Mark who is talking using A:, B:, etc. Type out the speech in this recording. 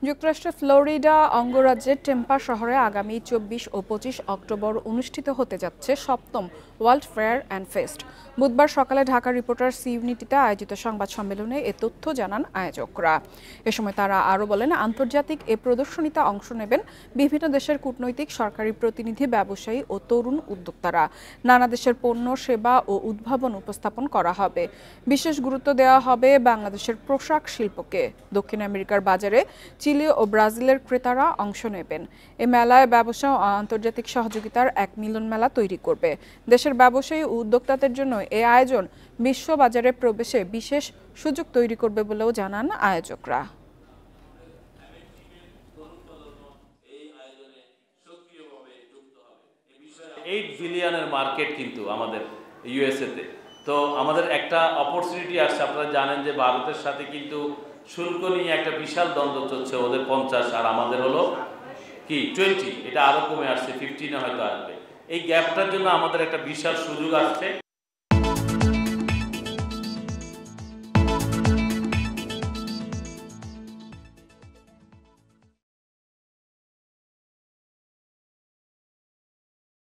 A: যুক্তরাষ্ট্রের ফ্লোরিডা অঙ্গরাজ্যের টেম্পা শহরে আগামী 24 ও 25 অক্টোবর অনুষ্ঠিত হতে যাচ্ছে ৭ম ওয়ার্ল্ড ফেয়ার অ্যান্ড ফেস্ট। বুধবার সকালে ঢাকা রিপোর্টার্স ইউনিটিতে আয়োজিত সংবাদ সম্মেলনে এ তথ্য জানান আয়োজকরা। এ সময় তারা আরও বলেন, আন্তর্জাতিক এ প্রদর্শনীতে অংশ নেবেন বিভিন্ন দেশের কূটনৈতিক, সরকারি প্রতিনিধি, ব্যবসায়ী ও তরুণ উদ্যোক্তারা। নানা দেশের পণ্য, সেবা ও উদ্ভাবন উপস্থাপন করা হবে। বিশেষ গুরুত্ব দেওয়া হবে বাংলাদেশের পোশাক শিল্পকে। দক্ষিণ আমেরিকার বাজারে চিলি ও ব্রাজিলের ক্রেতারা অংশ নেবেন। এ মেলায় ব্যবসা ও আন্তর্জাতিক সহযোগিতার এক মিলন মেলা তৈরি করবে। দেশের ব্যবসায়ী ও উদ্যোক্তাদের জন্য এ আয়োজন বিশ্ব বাজারে প্রবেশে বিশেষ সুযোগ তৈরি করবে বলেও জানান আয়োজকরা।
B: 8 বিলিয়নের মার্কেট কিন্তু আমাদের ইউএসএতে। তো আমাদের একটা অপরচুনিটি আসছে। আপনারা জানেন যে ভারতের সাথে কিন্তু শুল্ক নিয়ে একটা বিশাল দ্বন্দ্ব চলছে। ওদের 50 আর আমাদের হলো কি 20। এটা আরও কমে আসছে, 15 হয়তো আসবে। এই গ্যাপটার জন্য আমাদের একটা বিশাল সুযোগ আসছে।